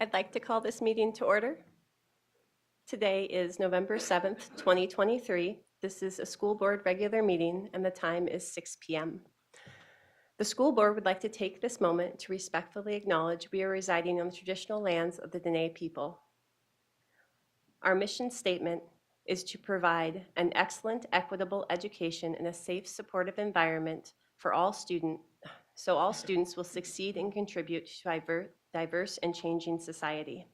I'd like to call this meeting to order. Today is November 7th, 2023. This is a school board regular meeting and the time is 6 p.m. The school board would like to take this moment to respectfully acknowledge we are residing on the traditional lands of the Dene people. Our mission statement is to provide an excellent, equitable education in a safe, supportive environment for all students, so all students will succeed and contribute to diverse and changing society.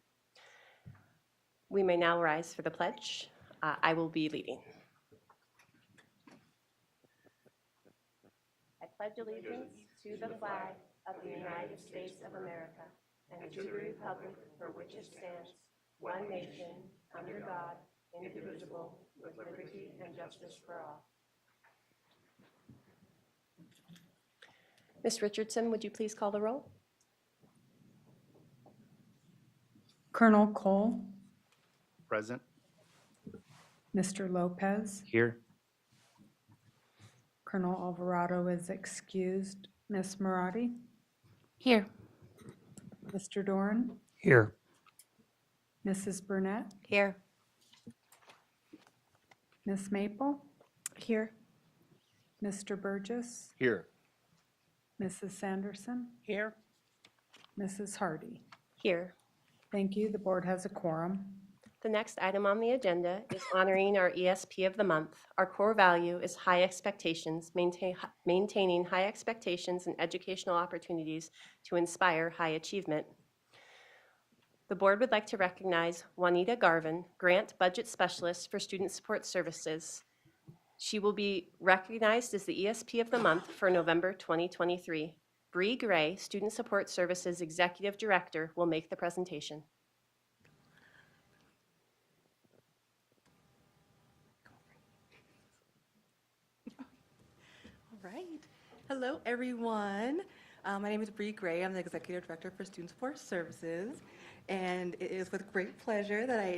We may now rise for the pledge. I will be leading. I pledge allegiance to the flag of the United States of America and to the republic for which it stands, one nation, under God, indivisible, with liberty and justice for all. Ms. Richardson, would you please call the roll? Colonel Cole, Present. Mr. Lopez, Here. Colonel Alvarado is excused. Ms. Marati, Here. Mr. Doran, Here. Mrs. Burnett, Here. Ms. Maple, Here. Mr. Burgess, Here. Mrs. Sanderson, Here. Mrs. Hardy. Here. Thank you. The board has a quorum. The next item on the agenda is honoring our ESP of the month. Our core value is high expectations, maintaining high expectations and educational opportunities to inspire high achievement. The board would like to recognize Juanita Garvin, Grant Budget Specialist for Student Support Services. She will be recognized as the ESP of the month for November 2023. Bree Gray, Student Support Services Executive Director, will make the presentation. All right. Hello, everyone. My name is Bree Gray. I'm the Executive Director for Student Support Services. And it is with great pleasure that I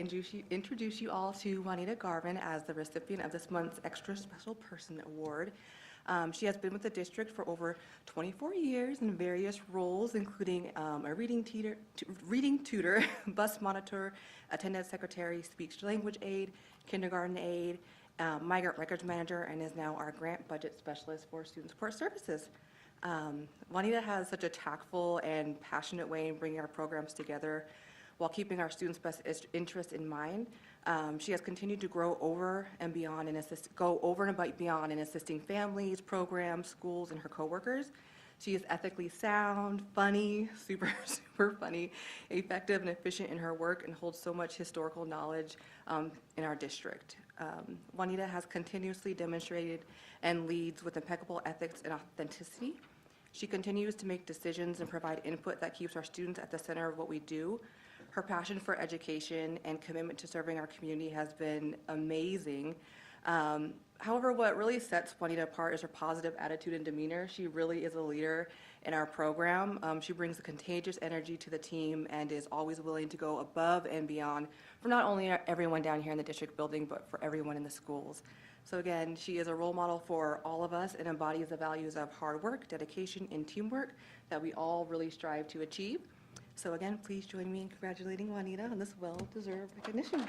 introduce you all to Juanita Garvin as the recipient of this month's Extra Special Person Award. She has been with the district for over 24 years in various roles, including a reading tutor, bus monitor, attendance secretary, speech-to-language aide, kindergarten aide, migrant records manager, and is now our grant budget specialist for Student Support Services. Juanita has such a tactful and passionate way in bringing our programs together while keeping our students' best interest in mind. She has continued to grow over and beyond and go over and beyond in assisting families, programs, schools, and her coworkers. She is ethically sound, funny, super funny, effective, and efficient in her work, and holds so much historical knowledge in our district. Juanita has continuously demonstrated and leads with impeccable ethics and authenticity. She continues to make decisions and provide input that keeps our students at the center of what we do. Her passion for education and commitment to serving our community has been amazing. However, what really sets Juanita apart is her positive attitude and demeanor. She really is a leader in our program. She brings a contagious energy to the team and is always willing to go above and beyond for not only everyone down here in the district building, but for everyone in the schools. So again, she is a role model for all of us and embodies the values of hard work, dedication, and teamwork that we all really strive to achieve. So again, please join me in congratulating Juanita on this well-deserved recognition.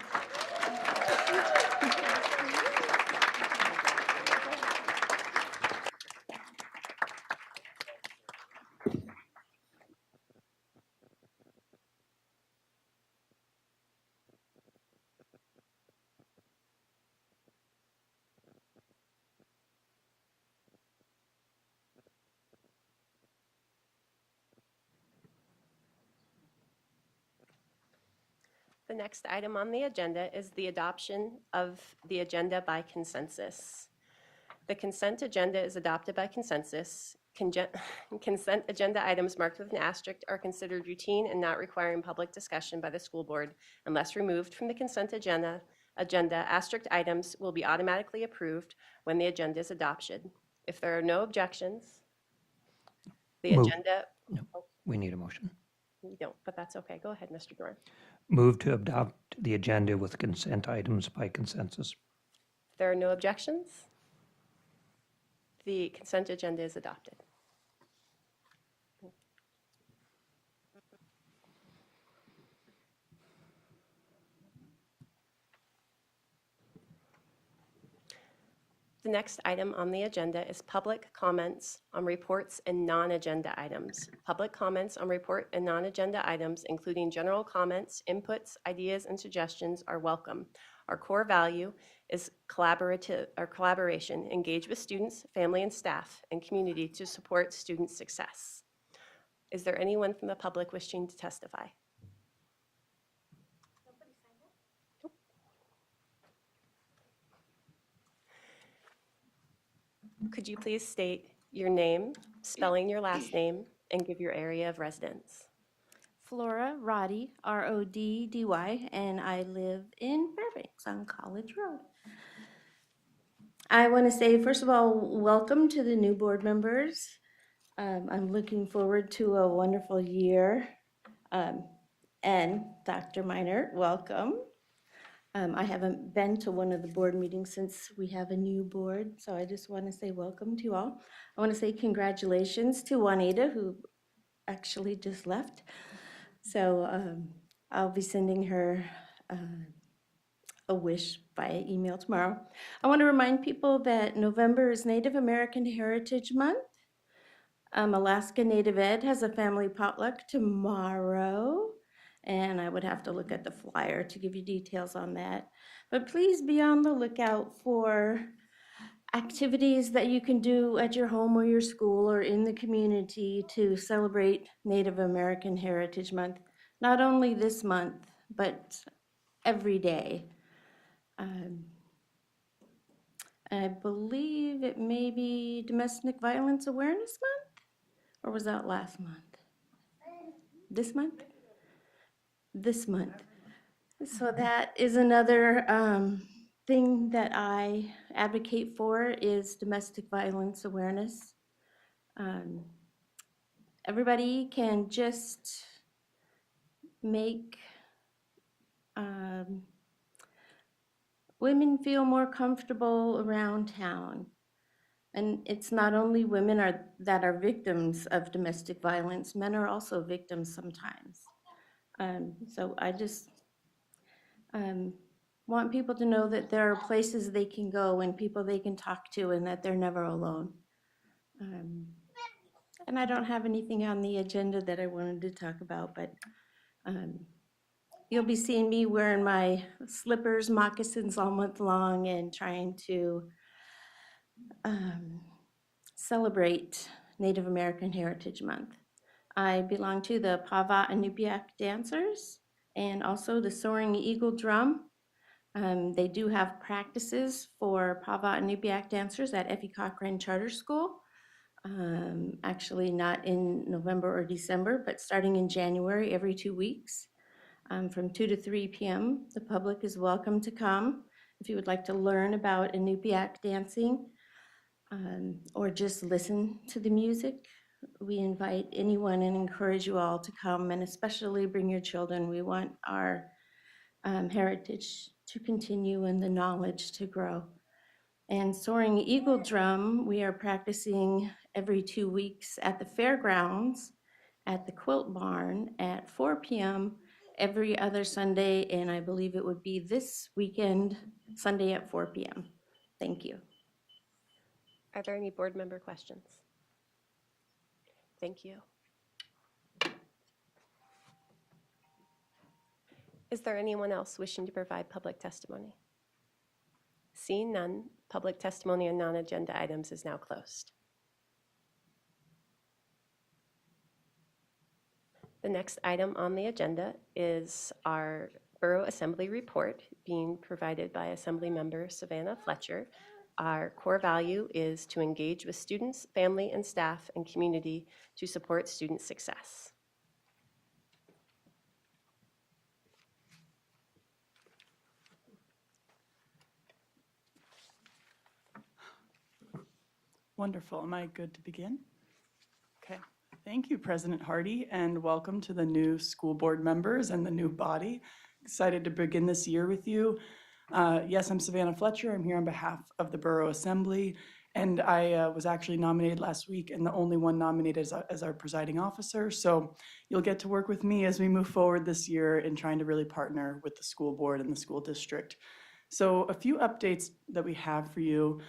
The next item on the agenda is the adoption of the agenda by consensus. The consent agenda is adopted by consensus. Consent agenda items marked with an asterisk are considered routine and not requiring public discussion by the school board unless removed from the consent agenda. Asterisk items will be automatically approved when the agenda is adopted. If there are no objections, the Move. agenda. No, we need a motion. You don't, but that's okay. Go ahead, Mr. Doran. Move to adopt the agenda with consent items by consensus. If there are no objections, the consent agenda is adopted. The next item on the agenda is public comments on reports and non-agenda items. Public comments on report and non-agenda items, including general comments, inputs, ideas, and suggestions, are welcome. Our core value is collaboration. Engage with students, family, and staff, and community to support student success. Is there anyone from the public wishing to testify? Could you please state your name, spelling your last name, and give your area of residence? Flora Roddy, Roddy, and I live in Fairbanks on College Road. I want to say, first of all, welcome to the new board members. I'm looking forward to a wonderful year. And Dr. Minor, welcome. I haven't been to one of the board meetings since we have a new board, so I just want to say welcome to you all. I want to say congratulations to Juanita, who actually just left. So I'll be sending her a wish via email tomorrow. I want to remind people that November is Native American Heritage Month. Alaska Native Ed has a family potluck tomorrow, and I would have to look at the flyer to give you details on that. But please be on the lookout for activities that you can do at your home or your school or in the community to celebrate Native American Heritage Month, not only this month, but every day. I believe it may be Domestic Violence Awareness Month, or was that last month? This month? This month. So that is another thing that I advocate for is domestic violence awareness. Everybody can just make women feel more comfortable around town. And it's not only women that are victims of domestic violence, men are also victims sometimes. So I just want people to know that there are places they can go and people they can talk to and that they're never alone. And I don't have anything on the agenda that I wanted to talk about, but you'll be seeing me wearing my slippers, moccasins all month long and trying to celebrate Native American Heritage Month. I belong to the Pava Inupiaq dancers and also the Soaring Eagle Drum. They do have practices for Pava Inupiaq dancers at Effie Cochran Charter School. Actually not in November or December, but starting in January every 2 weeks from 2 to 3 p.m. The public is welcome to come if you would like to learn about Inupiaq dancing or just listen to the music. We invite anyone and encourage you all to come and especially bring your children. We want our heritage to continue and the knowledge to grow. And Soaring Eagle Drum, we are practicing every 2 weeks at the fairgrounds at the Quilt Barn at 4 p.m. every other Sunday, and I believe it would be this weekend, Sunday at 4 p.m. Thank you. Are there any board member questions? Thank you. Is there anyone else wishing to provide public testimony? Seeing none, public testimony on non-agenda items is now closed. The next item on the agenda is our Borough Assembly report being provided by Assembly Member Savannah Fletcher. Our core value is to engage with students, family, and staff and community to support student success. Wonderful. Am I good to begin? Okay. Thank you, President Hardy, and welcome to the new school board members and the new body. Excited to begin this year with you. Yes, I'm Savannah Fletcher. I'm here on behalf of the Borough Assembly, and I was actually nominated last week and the only one nominated as our presiding officer. So you'll get to work with me as we move forward this year in trying to really partner with the school board and the school district. So a few updates that we have for you.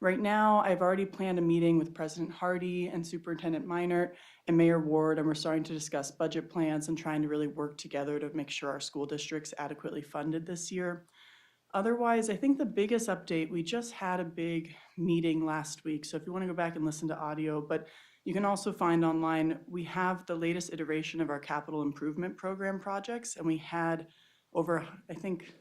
Right now, I've already planned a meeting with President Hardy and Superintendent Meinert and Mayor Ward, and we're starting to discuss budget plans and trying to really work together to make sure our school district's adequately funded this year. Otherwise, I think the biggest update, we just had a big meeting last week, so if you want to go back and listen to audio, but you can also find online, we have the latest iteration of our capital improvement program projects, and we had over, I think,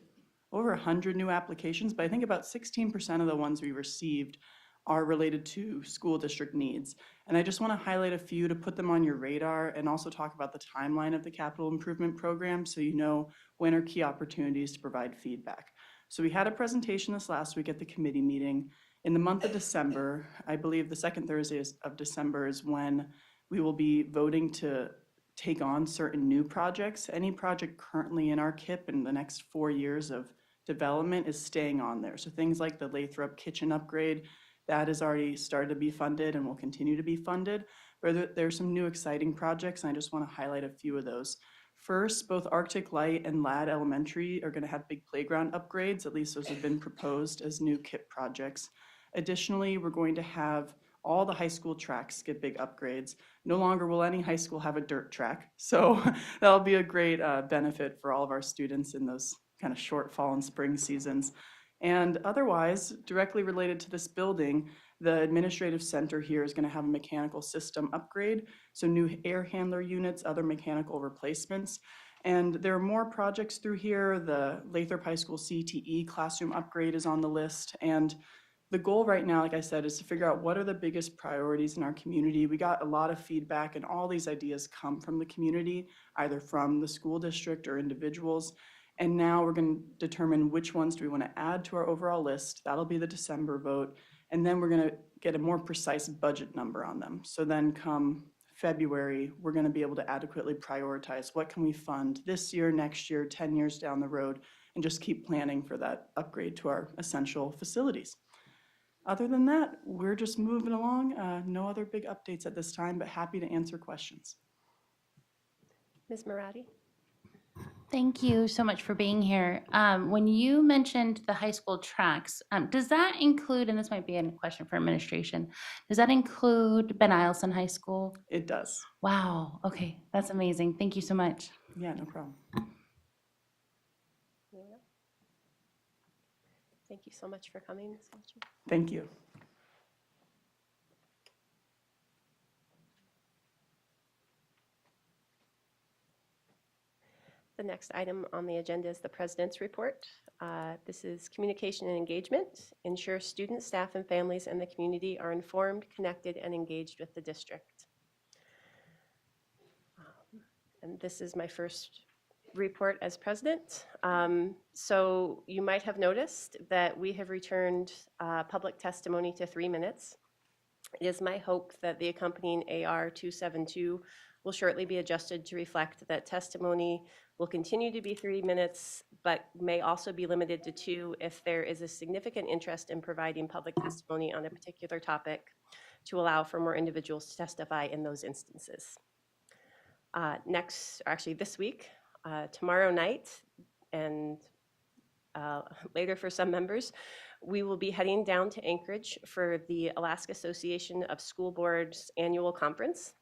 over 100 new applications, but I think about 16% of the ones we received are related to school district needs. And I just want to highlight a few to put them on your radar and also talk about the timeline of the capital improvement program so you know when are key opportunities to provide feedback. So we had a presentation this last week at the committee meeting. In the month of December, I believe the second Thursday of December is when we will be voting to take on certain new projects. Any project currently in our KIP in the next 4 years of development is staying on there. So things like the Lathrop kitchen upgrade, that has already started to be funded and will continue to be funded. But there's some new exciting projects, and I just want to highlight a few of those. First, both Arctic Light and Ladd Elementary are going to have big playground upgrades. At least those have been proposed as new KIP projects. Additionally, we're going to have all the high school tracks get big upgrades. No longer will any high school have a dirt track. So that'll be a great benefit for all of our students in those kind of short fall and spring seasons. And otherwise, directly related to this building, the administrative center here is going to have a mechanical system upgrade, so new air handler units, other mechanical replacements. And there are more projects through here. The Lathrop High School CTE classroom upgrade is on the list. And the goal right now, like I said, is to figure out what are the biggest priorities in our community. We got a lot of feedback, and all these ideas come from the community, either from the school district or individuals. And now we're going to determine which ones do we want to add to our overall list. That'll be the December vote. And then we're going to get a more precise budget number on them. So then come February, we're going to be able to adequately prioritize what can we fund this year, next year, 10 years down the road, and just keep planning for that upgrade to our essential facilities. Other than that, we're just moving along. No other big updates at this time, but happy to answer questions. Ms. Marati? Thank you so much for being here. When you mentioned the high school tracks, does that include, and this might be a question for administration, does that include Ben Eielson High School? It does. Wow, okay, that's amazing. Thank you so much. Yeah, no problem. Anyone else? Thank you so much for coming, Ms. Welcher. Thank you. The next item on the agenda is the President's Report. This is communication and engagement. Ensure students, staff, and families in the community are informed, connected, and engaged with the district. And this is my first report as president. So you might have noticed that we have returned public testimony to 3 minutes. It is my hope that the accompanying AR 272 will shortly be adjusted to reflect that testimony will continue to be 3 minutes, but may also be limited to 2 if there is a significant interest in providing public testimony on a particular topic to allow for more individuals to testify in those instances. This week, tomorrow night, and later for some members, we will be heading down to Anchorage for the Alaska Association of School Boards annual conference.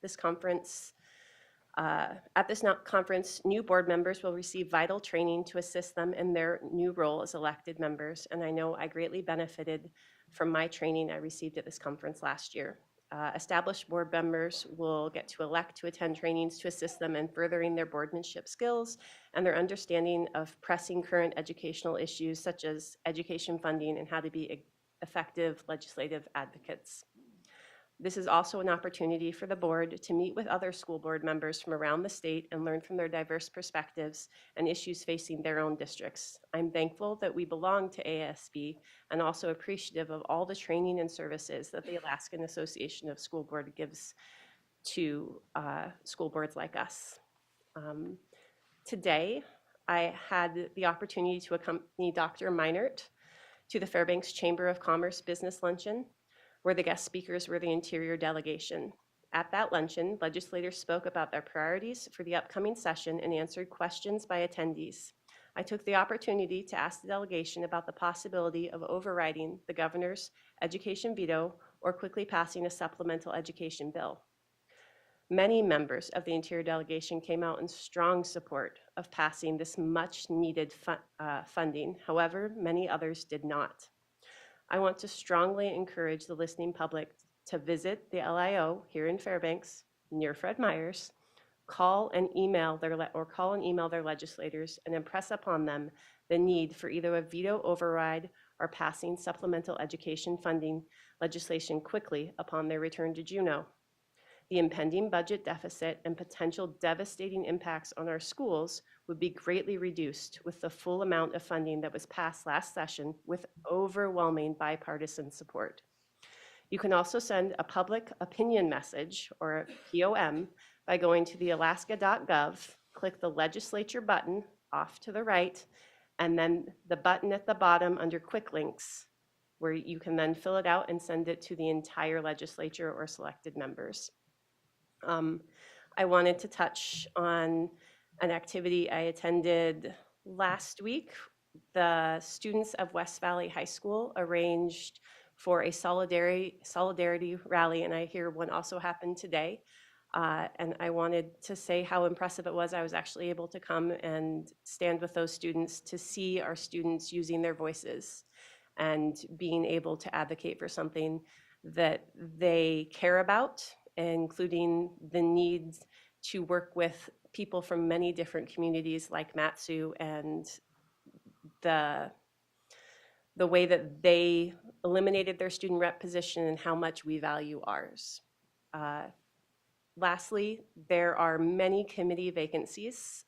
At this conference, new board members will receive vital training to assist them in their new role as elected members, and I know I greatly benefited from my training I received at this conference last year. Established board members will get to elect to attend trainings to assist them in furthering their boardmanship skills and their understanding of pressing current educational issues such as education funding and how to be effective legislative advocates. This is also an opportunity for the board to meet with other school board members from around the state and learn from their diverse perspectives and issues facing their own districts. I'm thankful that we belong to ASB and also appreciative of all the training and services that the Alaskan Association of School Board gives to school boards like us. Today, I had the opportunity to accompany Dr. Meinert to the Fairbanks Chamber of Commerce Business Luncheon, where the guest speakers were the Interior delegation. At that luncheon, legislators spoke about their priorities for the upcoming session and answered questions by attendees. I took the opportunity to ask the delegation about the possibility of overriding the governor's education veto or quickly passing a supplemental education bill. Many members of the Interior delegation came out in strong support of passing this much-needed funding. However, many others did not. I want to strongly encourage the listening public to visit the LIO here in Fairbanks, near Fred Meyers, call and email their legislators and impress upon them the need for either a veto override or passing supplemental education funding legislation quickly upon their return to Juneau. The impending budget deficit and potential devastating impacts on our schools would be greatly reduced with the full amount of funding that was passed last session with overwhelming bipartisan support. You can also send a public opinion message, or POM, by going to the alaska.gov, click the legislature button off to the right, and then the button at the bottom under quick links, where you can then fill it out and send it to the entire legislature or selected members. I wanted to touch on an activity I attended last week. The students of West Valley High School arranged for a solidarity rally, and I hear one also happened today. And I wanted to say how impressive it was. I was actually able to come and stand with those students to see our students using their voices and being able to advocate for something that they care about, including the need to work with people from many different communities like Mat-Su, and the way that they eliminated their student rep position and how much we value ours. Lastly, there are many committee vacancies,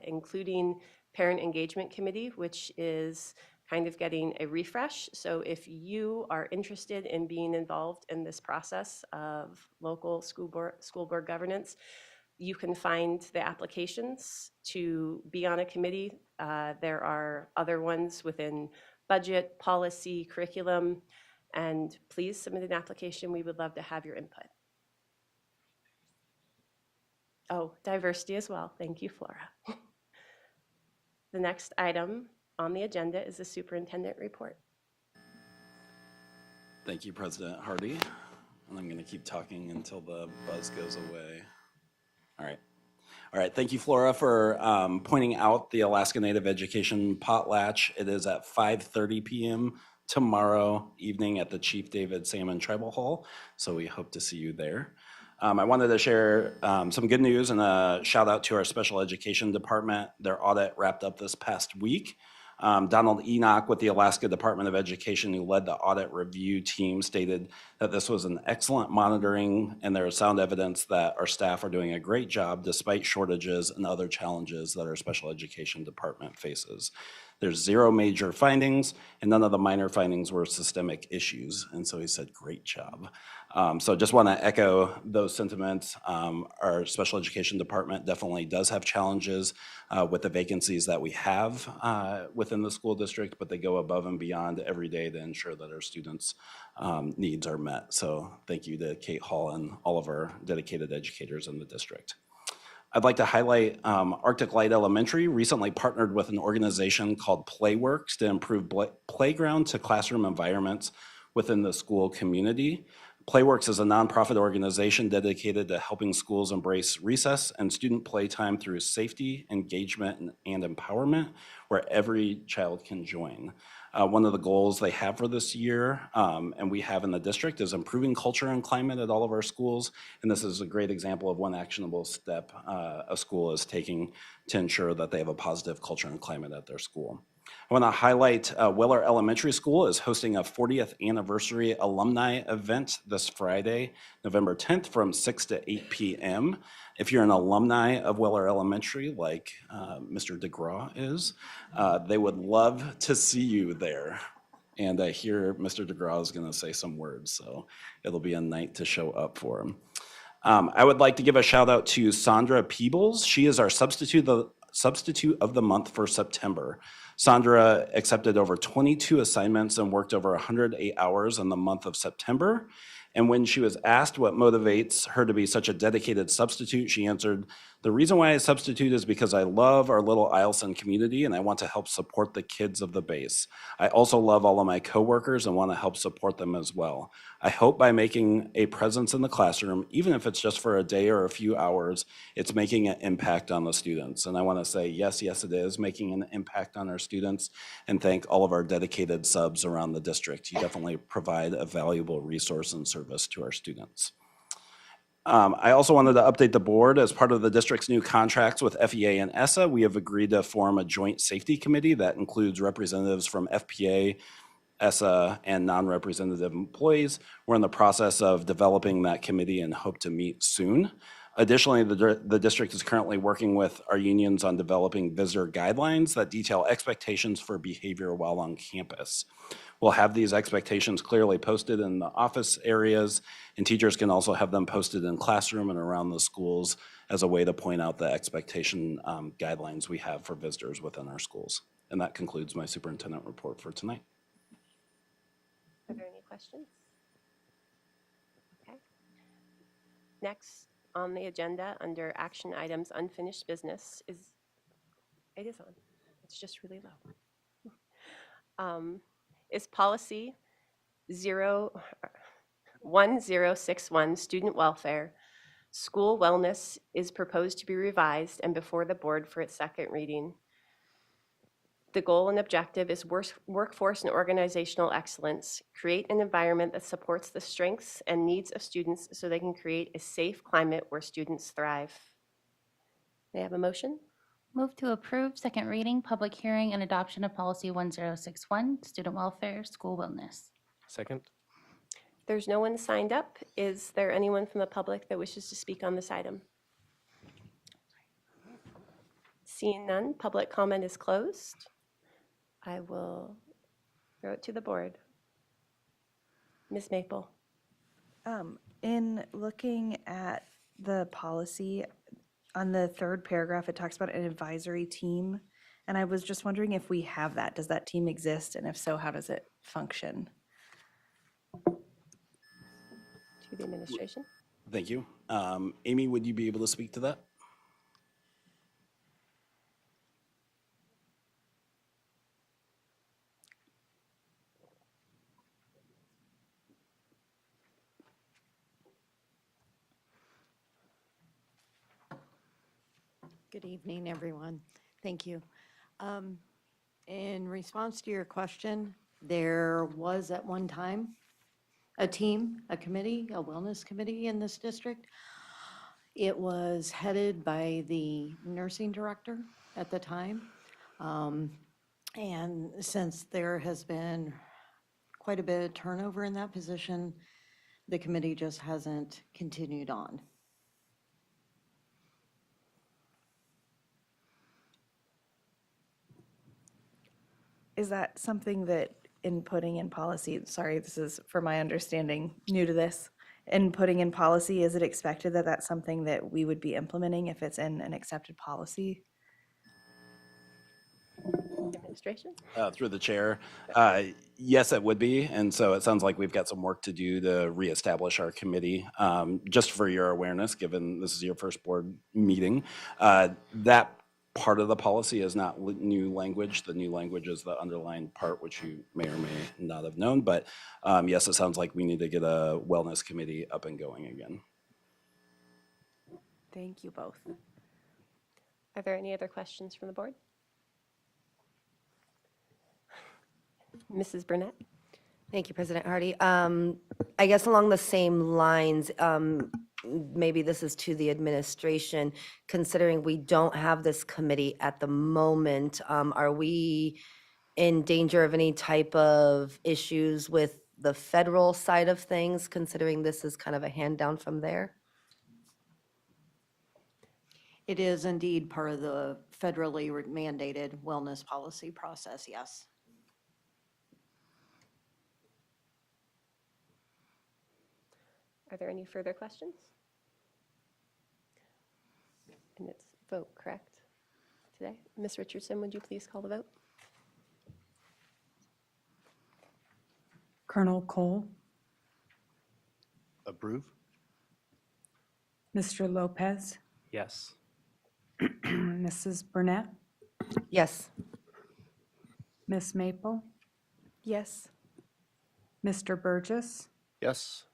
including Parent Engagement Committee, which is kind of getting a refresh. So if you are interested in being involved in this process of local school board governance, you can find the applications to be on a committee. There are other ones within budget, policy, curriculum, and please submit an application. We would love to have your input. Oh, diversity as well. Thank you, Flora. The next item on the agenda is the superintendent report. Thank you, President Hardy. And I'm going to keep talking until the buzz goes away. All right. All right. Thank you, Flora, for pointing out the Alaska Native Education Potlatch. It is at 5:30 p.m. tomorrow evening at the Chief David Salmon Tribal Hall. So we hope to see you there. I wanted to share some good news and a shout out to our special education department. Their audit wrapped up this past week. Donald Enoch with the Alaska Department of Education, who led the audit review team, stated that this was an excellent monitoring and there is sound evidence that our staff are doing a great job despite shortages and other challenges that our special education department faces. There's 0 major findings and none of the minor findings were systemic issues. And so he said, great job. So just want to echo those sentiments. Our special education department definitely does have challenges with the vacancies that we have within the school district, but they go above and beyond every day to ensure that our students' needs are met. So thank you to Kate Hall and all of our dedicated educators in the district. I'd like to highlight Arctic Light Elementary recently partnered with an organization called Playworks to improve playground to classroom environments within the school community. Playworks is a nonprofit organization dedicated to helping schools embrace recess and student playtime through safety, engagement, and empowerment, where every child can join. One of the goals they have for this year, and we have in the district, is improving culture and climate at all of our schools. And this is a great example of one actionable step a school is taking to ensure that they have a positive culture and climate at their school. I want to highlight Weller Elementary School is hosting a 40th anniversary alumni event this Friday, November 10th from 6 to 8 p.m. If you're an alumni of Weller Elementary, like Mr. DeGraw is, they would love to see you there. And I hear Mr. DeGraw is going to say some words, so it'll be a night to show up for him. I would like to give a shout out to Sandra Peebles. She is our substitute of the month for September. Sandra accepted over 22 assignments and worked over 108 hours in the month of September. And when she was asked what motivates her to be such a dedicated substitute, she answered, "The reason why I substitute is because I love our little Eielson community and I want to help support the kids of the base. I also love all of my coworkers and want to help support them as well. I hope by making a presence in the classroom, even if it's just for a day or a few hours, it's making an impact on the students." And I want to say, yes, it is making an impact on our students, and thank all of our dedicated subs around the district. You definitely provide a valuable resource and service to our students. I also wanted to update the board. As part of the district's new contracts with FEA and ESSA, we have agreed to form a joint safety committee that includes representatives from FPA, ESSA, and non-representative employees. We're in the process of developing that committee and hope to meet soon. Additionally, the district is currently working with our unions on developing visitor guidelines that detail expectations for behavior while on campus. We'll have these expectations clearly posted in the office areas, and teachers can also have them posted in classroom and around the schools as a way to point out the expectation guidelines we have for visitors within our schools. And that concludes my superintendent report for tonight. Are there any questions? Okay. Next on the agenda, under action items, unfinished business is, it is on. It's just really low. Is policy 1061, student welfare. School wellness is proposed to be revised and before the board for its second reading. The goal and objective is workforce and organizational excellence. Create an environment that supports the strengths and needs of students so they can create a safe climate where students thrive. May I have a motion? Move to approve second reading, public hearing, and adoption of policy 1061, student welfare, school wellness. Second. There's no one signed up. Is there anyone from the public that wishes to speak on this item? Seeing none, public comment is closed. I will throw it to the board. Ms. Maple. In looking at the policy, on the third paragraph, it talks about an advisory team. And I was just wondering if we have that. Does that team exist? And if so, how does it function? To the administration. Thank you. Amy, would you be able to speak to that? Good evening, everyone. Thank you. In response to your question, there was at one time a team, a committee, a wellness committee in this district. It was headed by the nursing director at the time. And since there has been quite a bit of turnover in that position, the committee just hasn't continued on. Is that something that in putting in policy, sorry, this is for my understanding, new to this, in putting in policy, is it expected that that's something that we would be implementing if it's in an accepted policy? Administration. Through the chair, yes, it would be. And so it sounds like we've got some work to do to reestablish our committee. Just for your awareness, given this is your first board meeting, that part of the policy is not new language. The new language is the underlying part, which you may or may not have known. But yes, it sounds like we need to get a wellness committee up and going again. Thank you both. Are there any other questions from the board? Mrs. Burnett. Thank you, President Hardy. I guess along the same lines, maybe this is to the administration, considering we don't have this committee at the moment, are we in danger of any type of issues with the federal side of things, considering this is kind of a hand down from there? It is indeed part of the federally mandated wellness policy process, yes. Are there any further questions? And it's vote, correct, today? Ms. Richardson, would you please call the vote? Colonel Cole, Approve? Mr. Lopez, Yes. Mrs. Burnett, Yes. Miss Maple, Yes. Mr. Burgess, Yes.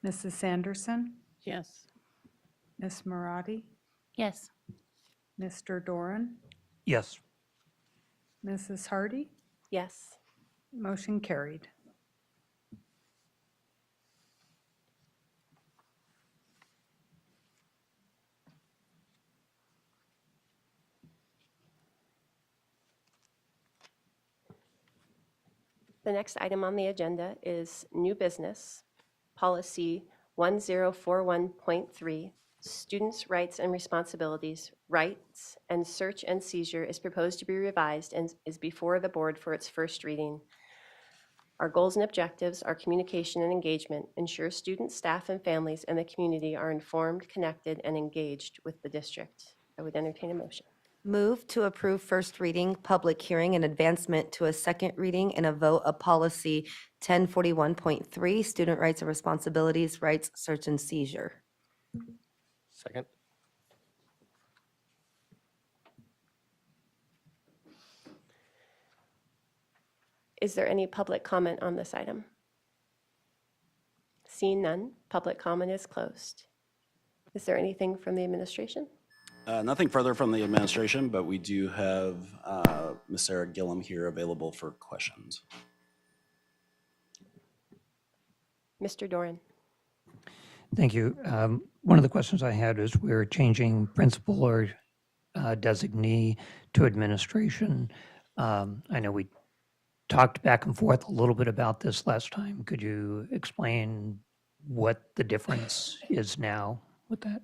Mrs. Sanderson, Yes. Miss Maradi, Yes. Mr. Doran, Yes. Mrs. Hardy. Yes. Motion carried. The next item on the agenda is new business, policy 1041.3, students' rights and responsibilities, rights, and search and seizure is proposed to be revised and is before the board for its first reading. Our goals and objectives are communication and engagement, ensure students, staff, and families in the community are informed, connected, and engaged with the district. I would entertain a motion. Move to approve first reading, public hearing, and advancement to a second reading and a vote of policy 1041.3, student rights and responsibilities, rights, search and seizure. Second? Is there any public comment on this item? Seeing none, public comment is closed. Is there anything from the administration? Nothing further from the administration, but we do have Ms. Sarah Gillum here available for questions. Mr. Doran. Thank you. One of the questions I had is we're changing principal or designee to administration. I know we talked back and forth a little bit about this last time. Could you explain what the difference is now with that?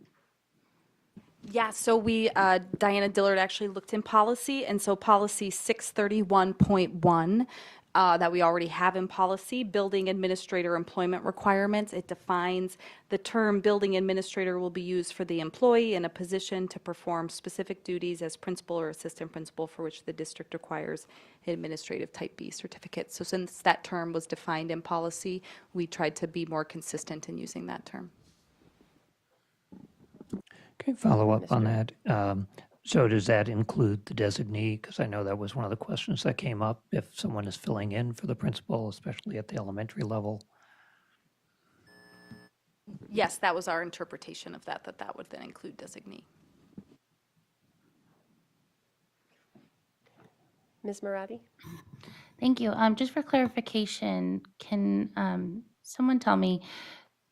Yeah, so Diana Dillard actually looked in policy, and so policy 631.1 that we already have in policy, building administrator employment requirements, it defines the term building administrator will be used for the employee in a position to perform specific duties as principal or assistant principal for which the district requires an administrative type B certificate. So since that term was defined in policy, we tried to be more consistent in using that term. Okay, follow up on that. So does that include the designee? Because I know that was one of the questions that came up if someone is filling in for the principal, especially at the elementary level. Yes, that was our interpretation of that would then include designee. Ms. Maradi? Thank you. Just for clarification, can someone tell me,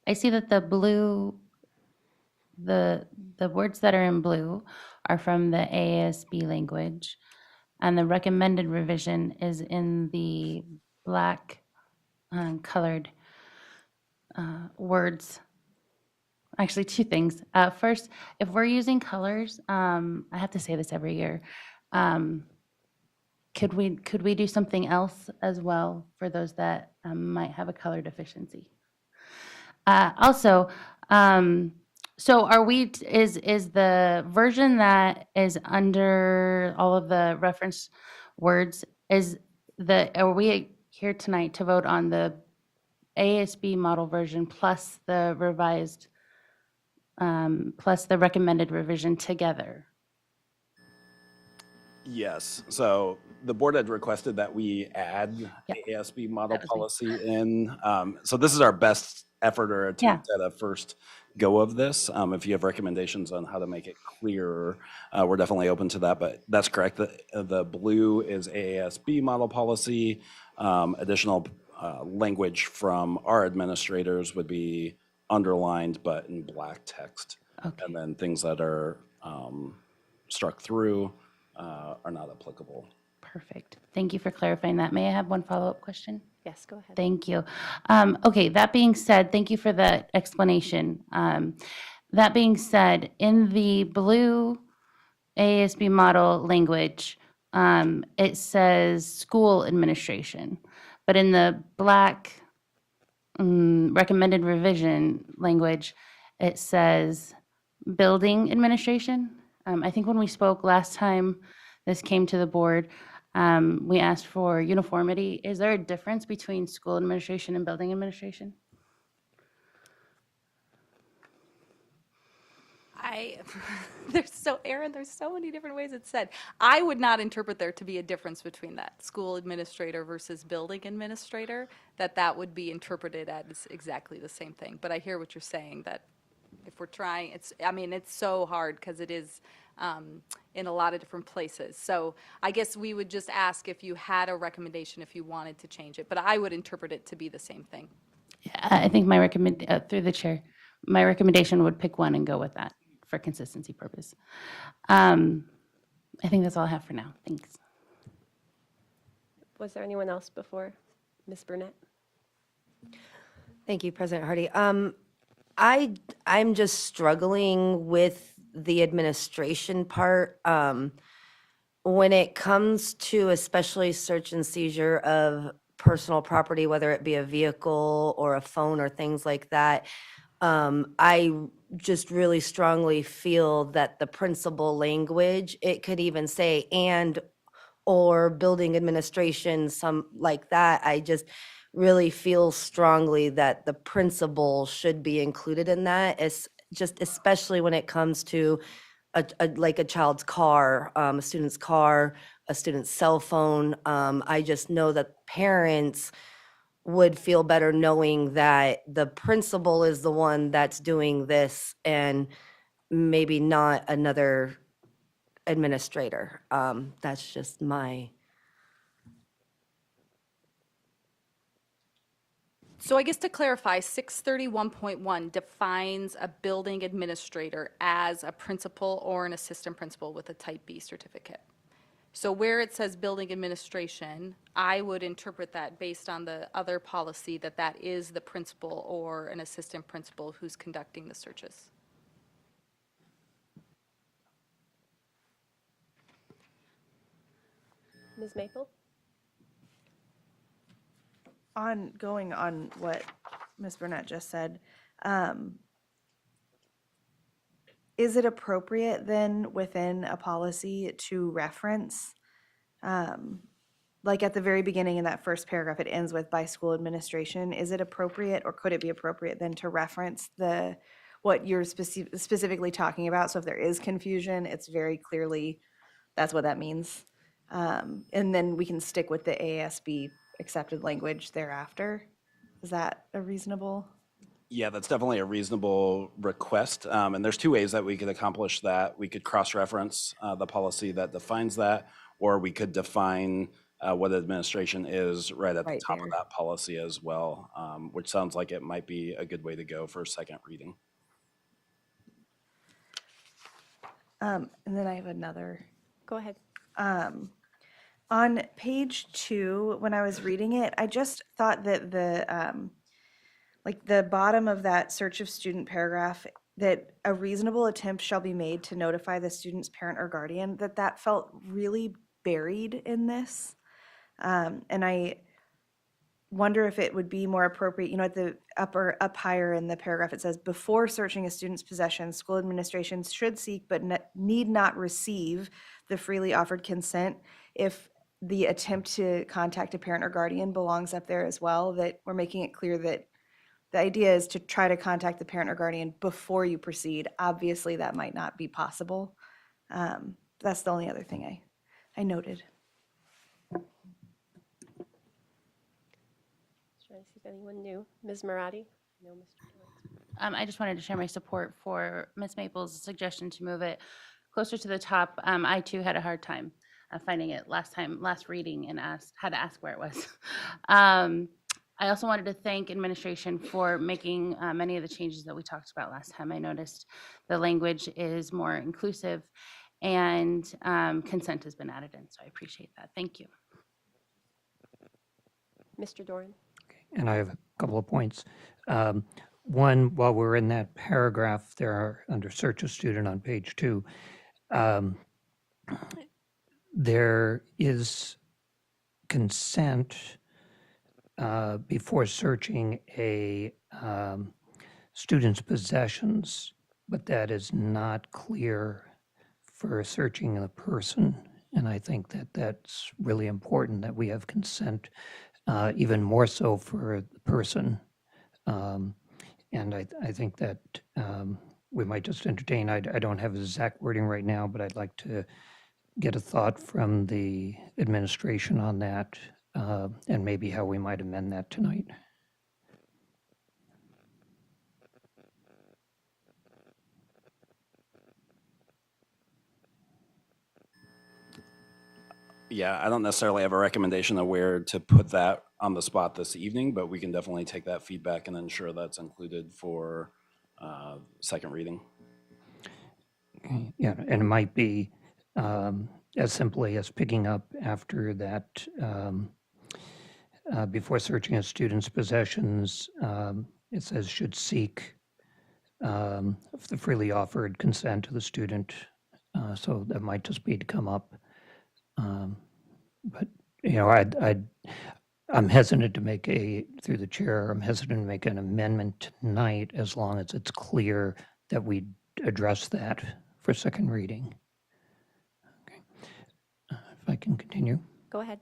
I see that the blue, the words that are in blue are from the AASB language, and the recommended revision is in the black colored words. Actually, two things. First, if we're using colors, I have to say this every year, could we do something else as well for those that might have a color deficiency? Also, so are we, is the version that is under all of the reference words, are we here tonight to vote on the ASB model version plus the revised, plus the recommended revision together? Yes, so the board had requested that we add Yep. ASB model That was me. policy in. So this is our best effort or attempt at a first go of this. If you have recommendations on how to make it clearer, we're definitely open to that, but that's correct. The blue is AASB model policy. Additional language from our administrators would be underlined but in black text. Okay. And then things that are struck through are not applicable. Perfect. Thank you for clarifying that. May I have one follow-up question? Yes, go ahead. Thank you. Okay, that being said, thank you for the explanation. That being said, in the blue ASB model language, it says school administration, but in the black recommended revision language, it says building administration. I think when we spoke last time this came to the board, we asked for uniformity. Is there a difference between school administration and building administration? Aaron, there's so many different ways it's said. I would not interpret there to be a difference between that school administrator versus building administrator, that would be interpreted as exactly the same thing. But I hear what you're saying, that if we're trying, it's so hard because it is in a lot of different places. So I guess we would just ask if you had a recommendation, if you wanted to change it, but I would interpret it to be the same thing. I think through the chair, my recommendation would pick one and go with that for consistency purpose. I think that's all I have for now. Thanks. Was there anyone else before Ms. Burnett? Thank you, President Hardy. I'm just struggling with the administration part. When it comes to especially search and seizure of personal property, whether it be a vehicle or a phone or things like that, I just really strongly feel that the principal language, it could even say and or building administration, some like that. I just really feel strongly that the principal should be included in that. It's just especially when it comes to like a child's car, a student's car, a student's cell phone. I just know that parents would feel better knowing that the principal is the one that's doing this and maybe not another administrator. That's just my. So I guess to clarify, 631.1 defines a building administrator as a principal or an assistant principal with a type B certificate. So where it says building administration, I would interpret that based on the other policy that is the principal or an assistant principal who's conducting the searches. Ms. Maple? Going on what Ms. Burnett just said, is it appropriate then within a policy to reference, like at the very beginning in that first paragraph, it ends with by school administration. Is it appropriate, or could it be appropriate then to reference what you're specifically talking about? So if there is confusion, it's very clearly, that's what that means. And then we can stick with the ASB accepted language thereafter. Is that a reasonable? Yeah, that's definitely a reasonable request. And there's two ways that we could accomplish that. We could cross-reference the policy that defines that, or we could define what administration is right at the top of that policy as well, which sounds like it might be a good way to go for second reading. And then I have another. Go ahead. On page 2, when I was reading it, I just thought that the bottom of that search of student paragraph, that a reasonable attempt shall be made to notify the student's parent or guardian, that felt really buried in this. And I wonder if it would be more appropriate, at the up higher in the paragraph, it says, before searching a student's possessions, school administration should seek but need not receive the freely offered consent. If the attempt to contact a parent or guardian belongs up there as well, that we're making it clear that the idea is to try to contact the parent or guardian before you proceed. Obviously, that might not be possible. That's the only other thing I noted. Trying to see if anyone knew. Ms. Marati? No, Mr. Torrance. I just wanted to share my support for Ms. Maple's suggestion to move it closer to the top. I too had a hard time finding it last reading, and had to ask where it was. I also wanted to thank administration for making many of the changes that we talked about last time. I noticed the language is more inclusive, and consent has been added in, so I appreciate that. Thank you. Mr. Doran? And I have a couple of points. One, while we're in that paragraph, there are, under search a student on page 2, there is consent before searching a student's possessions, but that is not clear for searching a person. And I think that that's really important, that we have consent, even more so for the person. And I think that we might just entertain. I don't have exact wording right now, but I'd like to get a thought from the administration on that, and maybe how we might amend that tonight. Yeah, I don't necessarily have a recommendation of where to put that on the spot this evening, but we can definitely take that feedback and ensure that's included for second reading. Okay, yeah, and it might be as simply as picking up after that, before searching a student's possessions, it says should seek the freely offered consent to the student. So that might just be to come up. But, you know, I'm hesitant to make through the chair, I'm hesitant to make an amendment tonight as long as it's clear that we address that for second reading. Okay. If I can continue. Go ahead.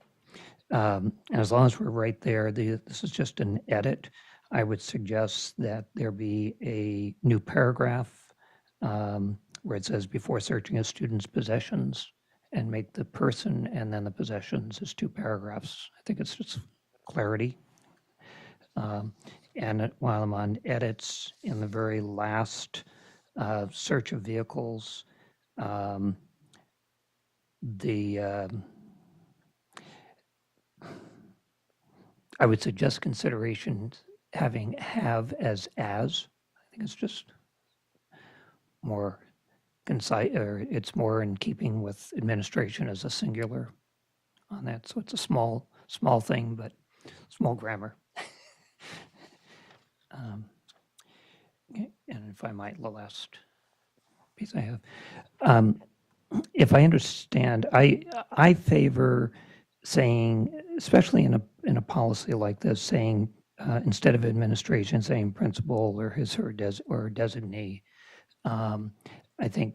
And as long as we're right there, this is just an edit. I would suggest that there be a new paragraph where it says before searching a student's possessions, and make the person and then the possessions as two paragraphs. I think it's just clarity. And while I'm on edits, in the very last search of vehicles, I would suggest consideration having have as. I think it's just more concise, or it's more in keeping with administration as a singular on that. So it's a small thing, but small grammar. Okay, and if I might, the last piece I have. If I understand, I favor saying, especially in a policy like this, saying instead of administration, saying principal or his or designee. I think,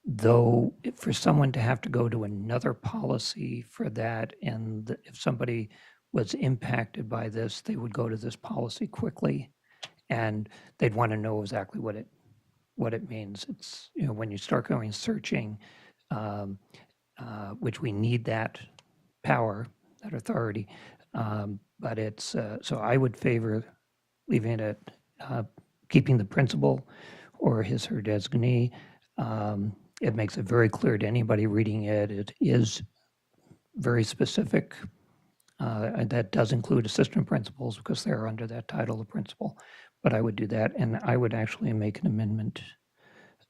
though, for someone to have to go to another policy for that, and if somebody was impacted by this, they would go to this policy quickly, and they'd want to know exactly what it means. It's, you know, when you start going searching, which we need that power, that authority, but it's, so I would favor leaving it at keeping the principal or his or designee. It makes it very clear to anybody reading it. It is very specific. And that does include assistant principals because they're under that title of principal. But I would do that, and I would actually make an amendment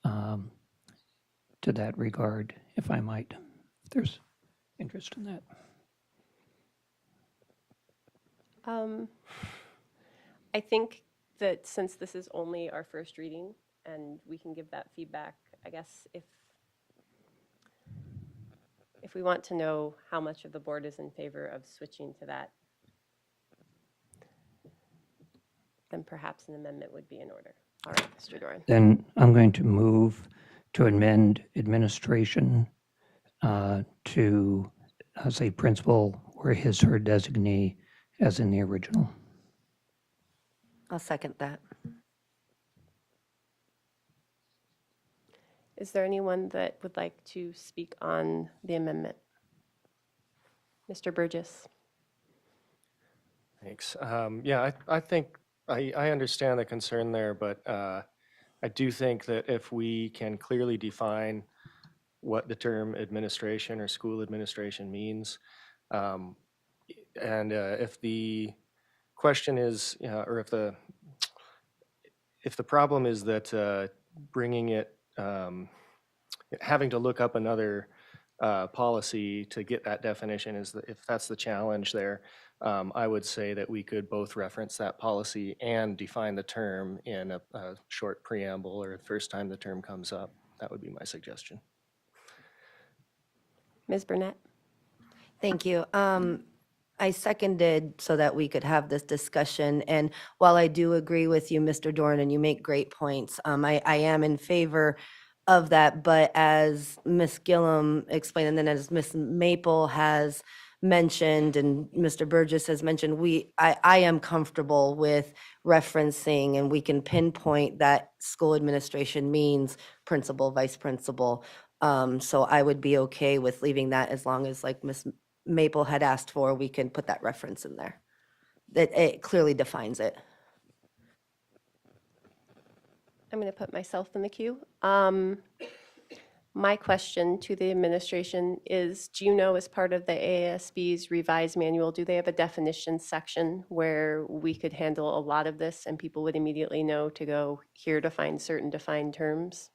to that regard, if I might, if there's interest in that. I think that since this is only our first reading and we can give that feedback, I guess if we want to know how much of the board is in favor of switching to that, then perhaps an amendment would be in order. All right, Mr. Doran. Then I'm going to move to amend administration to say principal or his or designee as in the original. I'll second that. Is there anyone that would like to speak on the amendment? Mr. Burgess. Thanks. Yeah, I think I understand the concern there, but I do think that if we can clearly define what the term administration or school administration means, and if the question is, or if the problem is that bringing it, having to look up another policy to get that definition, if that's the challenge there, I would say that we could both reference that policy and define the term in a short preamble or the first time the term comes up. That would be my suggestion. Ms. Burnett. Thank you. I seconded so that we could have this discussion. And while I do agree with you, Mr. Doran, and you make great points, I am in favor of that. But as Ms. Gillum explained, and then as Ms. Maple has mentioned and Mr. Burgess has mentioned, I am comfortable with referencing, and we can pinpoint that school administration means principal, vice principal. So I would be okay with leaving that, as long as, like Ms. Maple had asked for, we can put that reference in there. That it clearly defines it. I'm going to put myself in the queue. My question to the administration is, do you know, as part of the AASB's revised manual, do they have a definition section where we could handle a lot of this and people would immediately know to go here to find certain defined terms?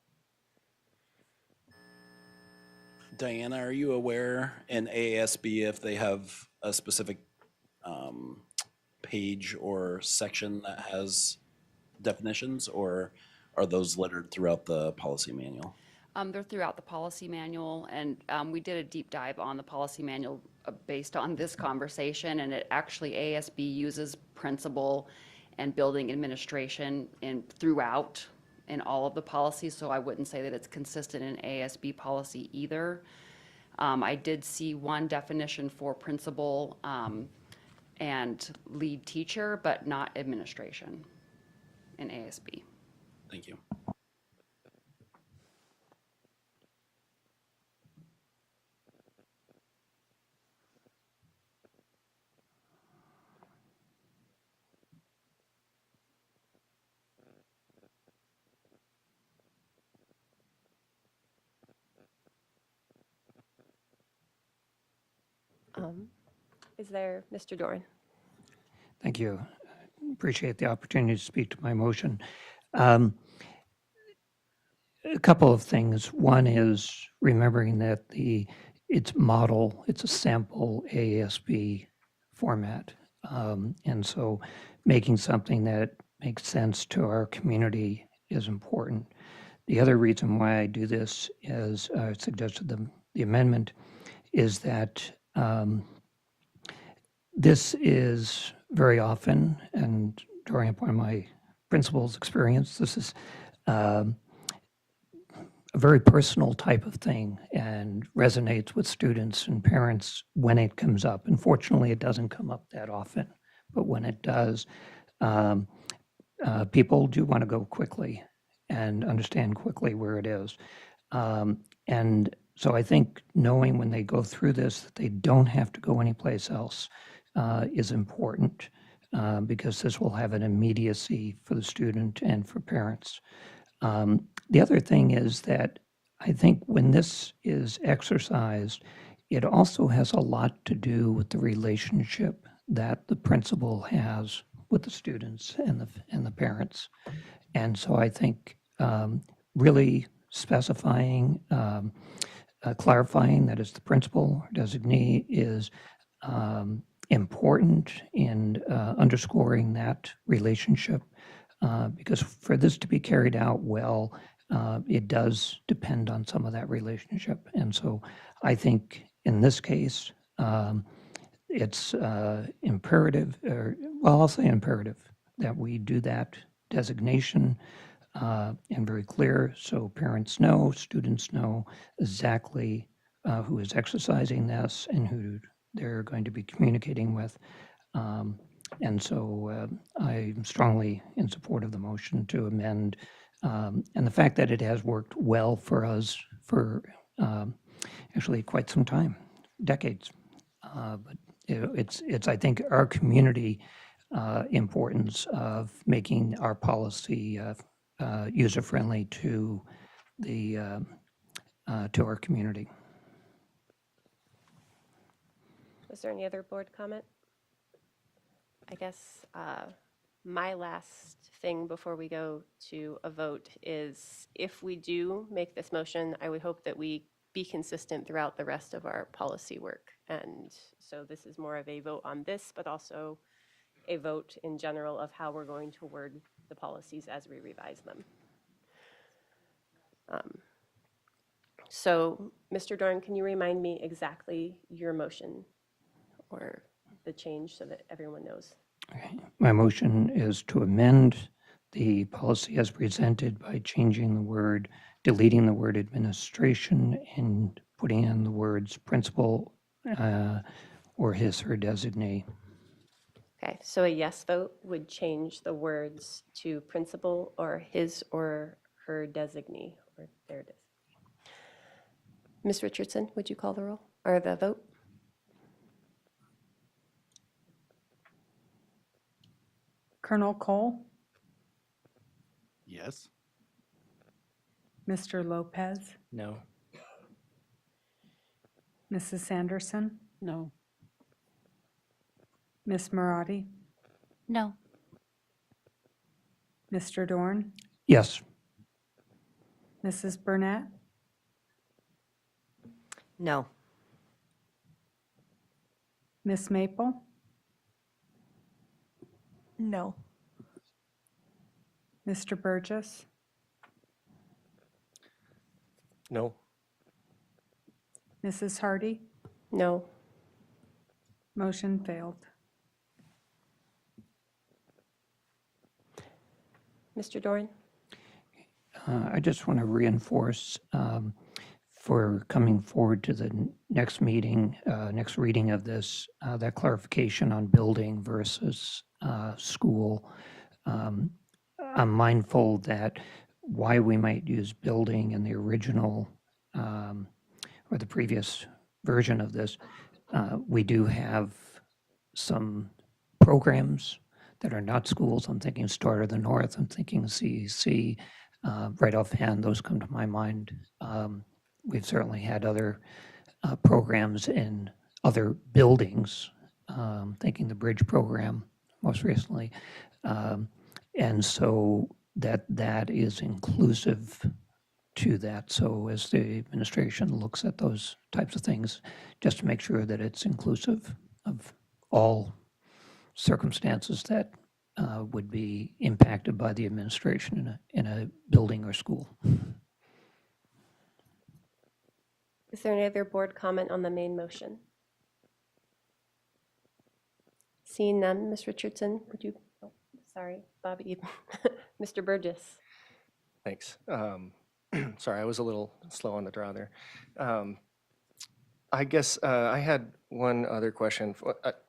Diana, are you aware in AASB if they have a specific page or section that has definitions, or are those littered throughout the policy manual? They're throughout the policy manual, and we did a deep dive on the policy manual based on this conversation, and it actually, ASB uses principal and building administration throughout in all of the policies, so I wouldn't say that it's consistent in ASB policy either. I did see one definition for principal and lead teacher, but not administration in ASB. Thank you. Is there, Mr. Doran? Thank you. Appreciate the opportunity to speak to my motion. A couple of things. One is remembering that it's model, it's a sample AASB format. And so making something that makes sense to our community is important. The other reason why I do this, as I suggested the amendment, is that this is very often, and drawing upon my principal's experience, this is a very personal type of thing and resonates with students and parents when it comes up. Unfortunately, it doesn't come up that often, but when it does, people do want to go quickly and understand quickly where it is. And so I think knowing when they go through this that they don't have to go anyplace else is important, because this will have an immediacy for the student and for parents. The other thing is that I think when this is exercised, it also has a lot to do with the relationship that the principal has with the students and the parents. And so I think really specifying, clarifying that it's the principal or designee is important in underscoring that relationship, because for this to be carried out well, it does depend on some of that relationship. And so I think in this case, it's imperative, well, I'll say imperative, that we do that designation and very clear so parents know, students know exactly who is exercising this and who they're going to be communicating with. And so I'm strongly in support of the motion to amend. And the fact that it has worked well for us for actually quite some time, decades. But it's I think, our community importance of making our policy user-friendly to our community. Was there any other board comment? I guess my last thing before we go to a vote is, if we do make this motion, I would hope that we be consistent throughout the rest of our policy work. And so this is more of a vote on this, but also a vote in general of how we're going to word the policies as we revise them. So, Mr. Dorn, can you remind me exactly your motion or the change so that everyone knows? Okay. My motion is to amend the policy as presented by changing the word, deleting the word administration and putting in the words principal or his or designee. Okay, so a yes vote would change the words to principal or his or her designee or their designee. Ms. Richardson, would you call the roll or the vote? Colonel Cole, Yes. Mr. Lopez, No. Mrs. Sanderson, No. Miss Marati, No. Mr. Dorn, Yes. Mrs. Burnett, No. Miss Maple, No. Mr. Burgess, No. Mrs. Hardy. No. Motion failed. Mr. Doran? I just want to reinforce for coming forward to the next meeting, next reading of this, that clarification on building versus school. I'm mindful that why we might use building in the original or the previous version of this, we do have some programs that are not schools. I'm thinking Start of the North, I'm thinking CEC. Right offhand, those come to my mind. We've certainly had other programs in other buildings, thinking the bridge program most recently. And so that is inclusive to that. So as the administration looks at those types of things, just to make sure that it's inclusive of all circumstances that would be impacted by the administration in a building or school. Is there any other board comment on the main motion? Seeing none, Ms. Richardson, would you, oh, sorry, Bobby, Mr. Burgess? Thanks. Sorry, I was a little slow on the draw there. I guess I had one other question.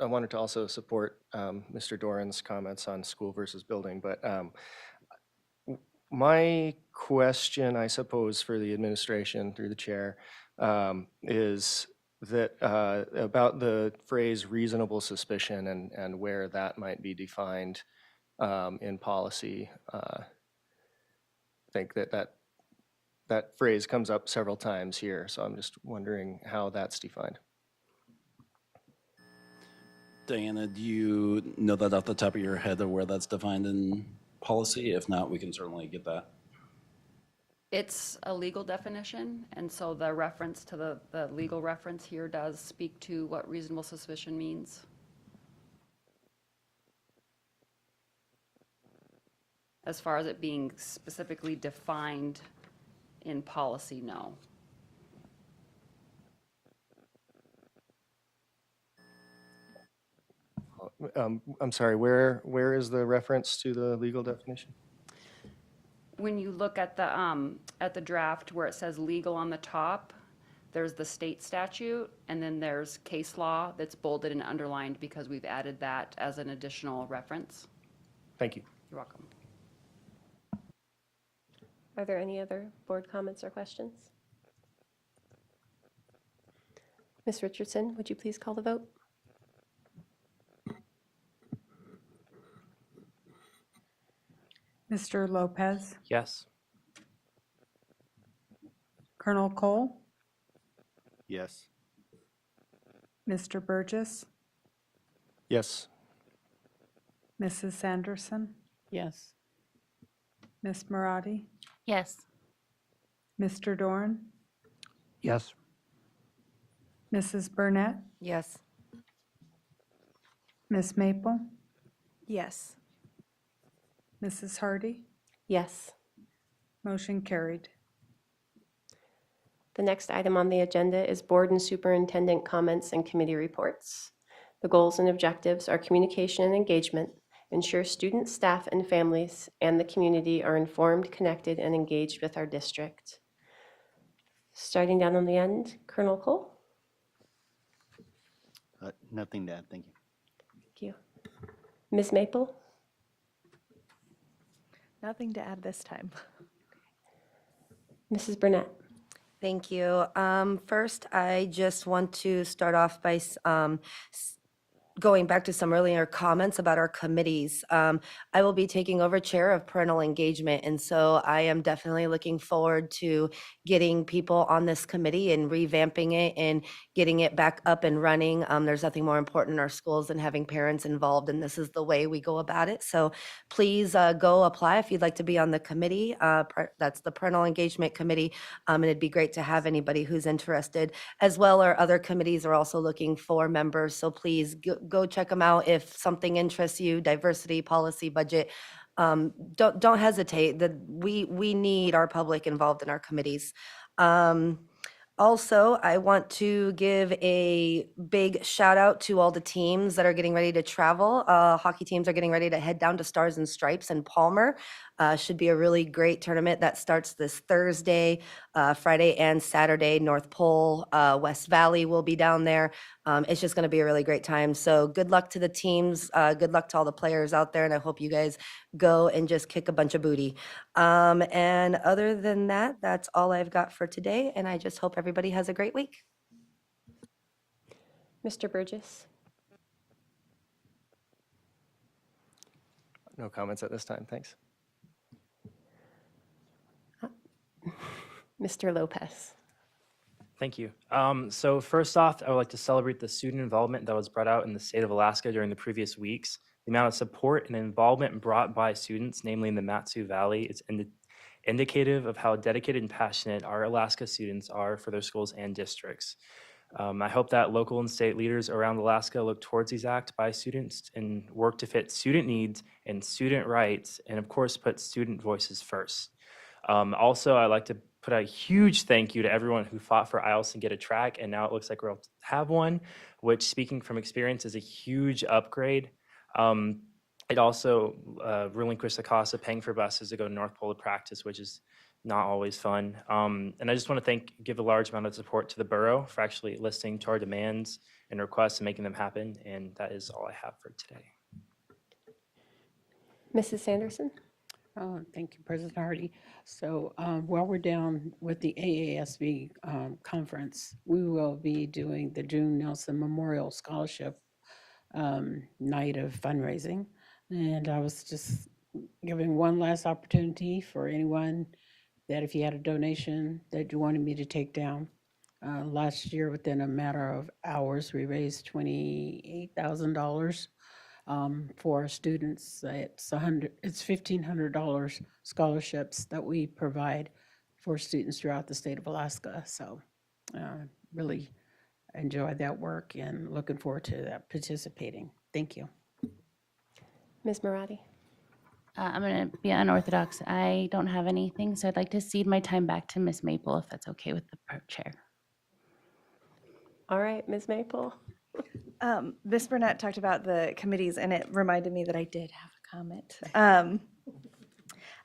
I wanted to also support Mr. Doran's comments on school versus building, but my question, I suppose, for the administration through the chair is that about the phrase reasonable suspicion and where that might be defined in policy. I think that phrase comes up several times here, so I'm just wondering how that's defined. Diana, do you know that off the top of your head of where that's defined in policy? If not, we can certainly get that. It's a legal definition, and so the reference to the legal reference here does speak to what reasonable suspicion means. As far as it being specifically defined in policy, no. I'm sorry, where is the reference to the legal definition? When you look at the draft where it says legal on the top, there's the state statute, and then there's case law that's bolded and underlined because we've added that as an additional reference. Thank you. You're welcome. Are there any other board comments or questions? Ms. Richardson, would you please call the vote? Mr. Lopez, Yes. Colonel Cole, Yes. Mr. Burgess, Yes. Mrs. Sanderson, Yes. Miss Marati, Yes. Mr. Dorn, Yes. Mrs. Burnett, Yes. Miss Maple, Yes. Mrs. Hardy. Yes. Motion carried. The next item on the agenda is board and superintendent comments and committee reports. The goals and objectives are communication and engagement, ensure students, staff, and families and the community are informed, connected, and engaged with our district. Starting down on the end, Colonel Cole? Nothing to add, thank you. Thank you. Ms. Maple? Nothing to add this time. Mrs. Burnett? Thank you. First, I just want to start off by going back to some earlier comments about our committees. I will be taking over chair of parental engagement, and so I am definitely looking forward to getting people on this committee and revamping it and getting it back up and running. There's nothing more important in our schools than having parents involved, and this is the way we go about it. So please go apply if you'd like to be on the committee. That's the Parental Engagement Committee, and it'd be great to have anybody who's interested. As well, our other committees are also looking for members, so please go check them out if something interests you, diversity, policy, budget. Don't hesitate. We need our public involved in our committees. Also, I want to give a big shout out to all the teams that are getting ready to travel. Hockey teams are getting ready to head down to Stars and Stripes in Palmer. Should be a really great tournament that starts this Thursday, Friday and Saturday. North Pole, West Valley will be down there. It's just going to be a really great time. So good luck to the teams. Good luck to all the players out there. And I hope you guys go and just kick a bunch of booty. And other than that, that's all I've got for today. And I just hope everybody has a great week. Mr. Burgess? No comments at this time, thanks. Mr. Lopez? Thank you. So first off, I would like to celebrate the student involvement that was brought out in the state of Alaska during the previous weeks. The amount of support and involvement brought by students, namely in the Mat-Su Valley, is indicative of how dedicated and passionate our Alaska students are for their schools and districts. I hope that local and state leaders around Alaska look towards these acts by students and work to fit student needs and student rights, and of course, put student voices first. Also, I'd like to put a huge thank you to everyone who fought for IELTS and get a track, and now it looks like we'll have one, which, speaking from experience, is a huge upgrade. It also relinquished the cost of paying for buses to go to North Pole to practice, which is not always fun. And I just want to give a large amount of support to the borough for actually listening to our demands and requests and making them happen, and that is all I have for today. Mrs. Sanderson? Thank you, President Hardy. So while we're down with the AASB conference, we will be doing the June Nelson Memorial Scholarship night of fundraising. And I was just giving one last opportunity for anyone that if you had a donation that you wanted me to take down. Last year, within a matter of hours, we raised $28,000 for our students. It's $1,500 scholarships that we provide for students throughout the state of Alaska. So really enjoyed that work and looking forward to that participating. Thank you. Ms. Marati? I'm going to be unorthodox. I don't have anything, so I'd like to cede my time back to Ms. Maple, if that's okay with the chair. All right, Ms. Maple. Ms. Burnett talked about the committees, and it reminded me that I did have a comment.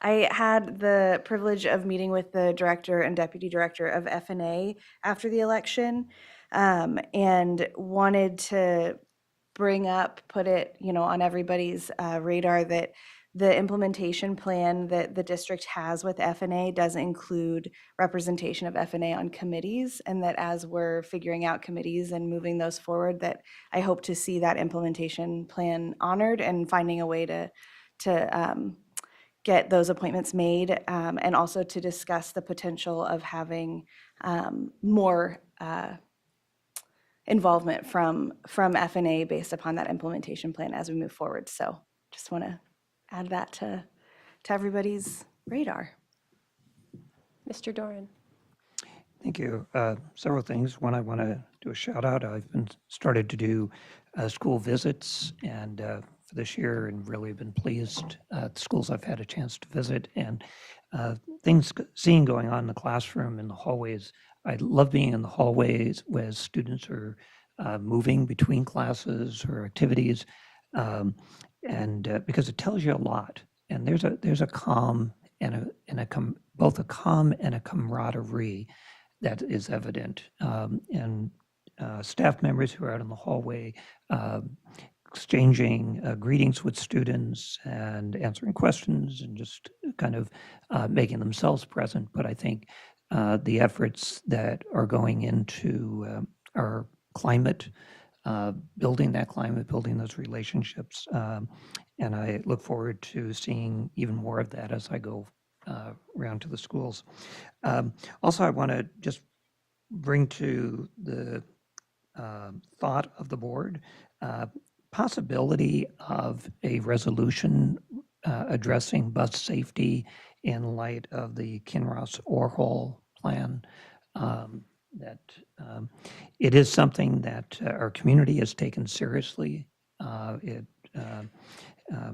I had the privilege of meeting with the director and deputy director of FNA after the election, and wanted to bring up, put it, on everybody's radar that the implementation plan that the district has with FNA does include representation of FNA on committees, and that as we're figuring out committees and moving those forward, that I hope to see that implementation plan honored and finding a way to get those appointments made, and also to discuss the potential of having more involvement from FNA based upon that implementation plan as we move forward. So just want to add that to everybody's radar. Mr. Doran? Thank you. Several things. One, I want to do a shout out. I've been started to do school visits, and for this year, and really been pleased. The schools I've had a chance to visit, and seeing going on in the classroom, in the hallways. I love being in the hallways where students are moving between classes or activities, and because it tells you a lot. And there's a calm and both a calm and a camaraderie that is evident. And staff members who are out in the hallway, exchanging greetings with students and answering questions and just kind of making themselves present. But I think the efforts that are going into our climate, building that climate, building those relationships, and I look forward to seeing even more of that as I go around to the schools. Also, I want to just bring to the thought of the board possibility of a resolution addressing bus safety in light of the Kinross-Orhol plan. That it is something that our community has taken seriously.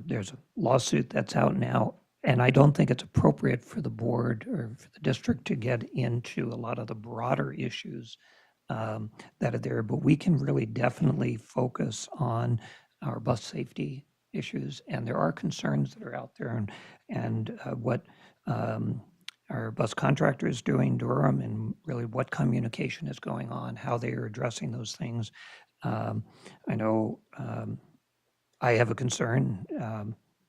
There's a lawsuit that's out now, and I don't think it's appropriate for the board or for the district to get into a lot of the broader issues that are there, but we can really definitely focus on our bus safety issues. And there are concerns that are out there, and what our bus contractor is doing, Durham, and really what communication is going on, how they are addressing those things. I know I have a concern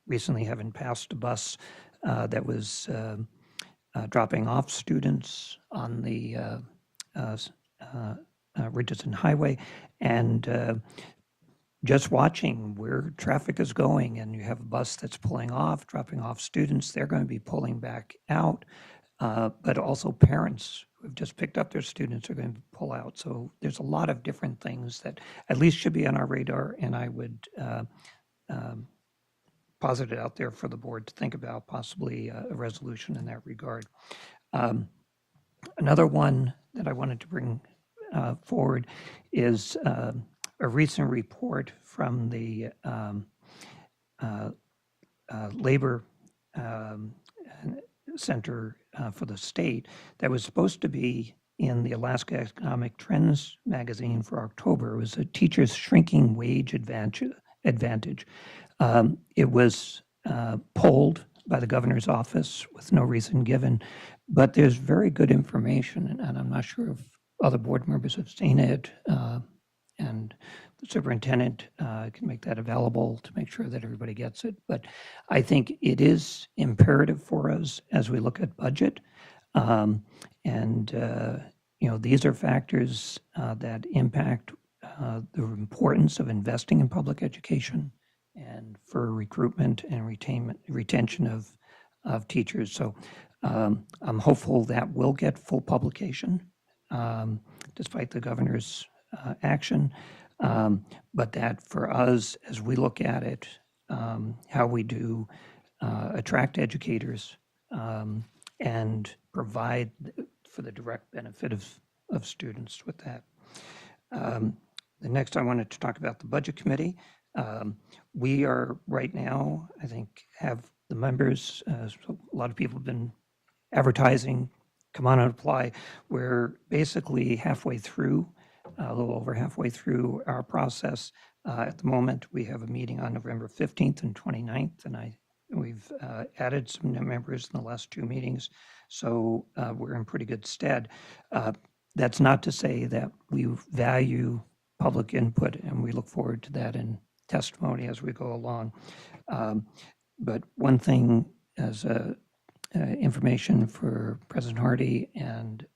recently having passed a bus that was dropping off students on the Richardson Highway, and just watching where traffic is going, and you have a bus that's pulling off, dropping off students, they're going to be pulling back out, but also parents who have just picked up their students are going to pull out. So there's a lot of different things that at least should be on our radar, and I would posit it out there for the board to think about, possibly a resolution in that regard. Another one that I wanted to bring forward is a recent report from the Labor Center for the state that was supposed to be in the Alaska Economic Trends magazine for October. It was a teacher's shrinking wage advantage. It was polled by the governor's office with no reason given, but there's very good information, and I'm not sure if other board members have seen it, and the superintendent can make that available to make sure that everybody gets it. But I think it is imperative for us as we look at budget. These are factors that impact the importance of investing in public education and for recruitment and retention of teachers. So I'm hopeful that will get full publication despite the governor's action, but that for us, as we look at it, how we do attract educators and provide for the direct benefit of students with that. The next, I wanted to talk about the Budget Committee. We are right now, I think, have the members, so a lot of people have been advertising, come on and apply. We're basically halfway through, a little over halfway through our process. At the moment, we have a meeting on November 15th and 29th, and we've added some new members in the last two meetings, so we're in pretty good stead. That's not to say that we value public input, and we look forward to that in testimony as we go along. But one thing as information for President Hardy and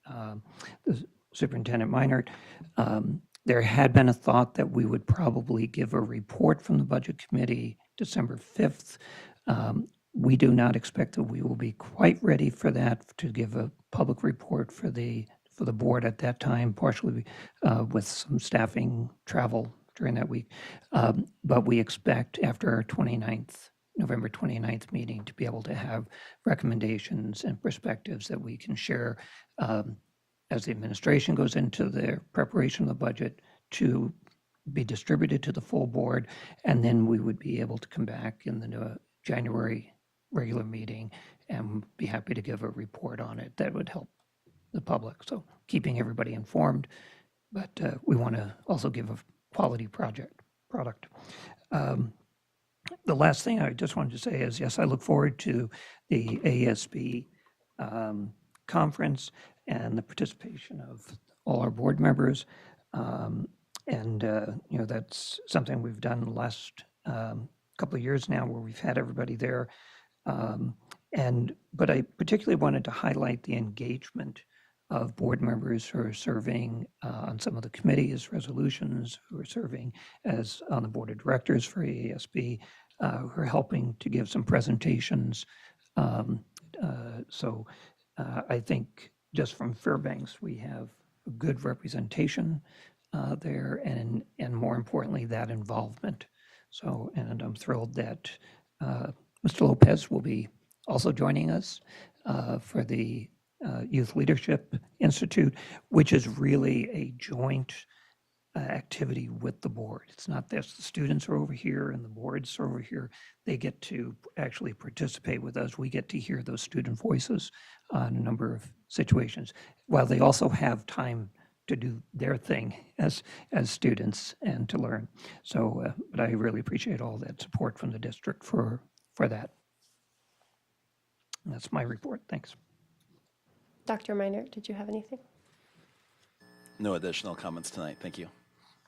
the Superintendent Meinert, there had been a thought that we would probably give a report from the Budget Committee December 5th. We do not expect that we will be quite ready for that, to give a public report for the board at that time, partially with some staffing travel during that week. But we expect after our November 29th meeting to be able to have recommendations and perspectives that we can share as the administration goes into their preparation of the budget to be distributed to the full board. And then we would be able to come back in the January regular meeting and be happy to give a report on it that would help the public. So keeping everybody informed, but we want to also give a quality product. The last thing I just wanted to say is, yes, I look forward to the ASB conference and the participation of all our board members. You know, that's something we've done the last couple of years now where we've had everybody there. But I particularly wanted to highlight the engagement of board members who are serving on some of the committees, resolutions, who are serving as on the board of directors for AASB, who are helping to give some presentations. I think just from Fairbanks, we have a good representation there and more importantly, that involvement. So, and I'm thrilled that Mr. Lopez will be also joining us for the Youth Leadership Institute, which is really a joint activity with the board. It's not that the students are over here and the boards are over here. They get to actually participate with us. We get to hear those student voices on a number of situations, while they also have time to do their thing as students and to learn. So, but I really appreciate all that support from the district for that. And that's my report. Thanks. Dr. Minor, did you have anything? No additional comments tonight. Thank you.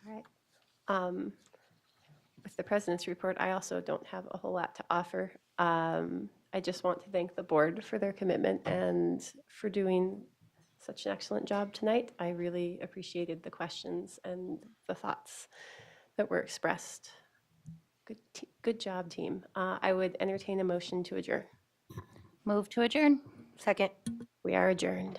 All right. With the president's report, I also don't have a whole lot to offer. I just want to thank the board for their commitment and for doing such an excellent job tonight. I really appreciated the questions and the thoughts that were expressed. Good job, team. I would entertain a motion to adjourn. Move to adjourn. Second. We are adjourned.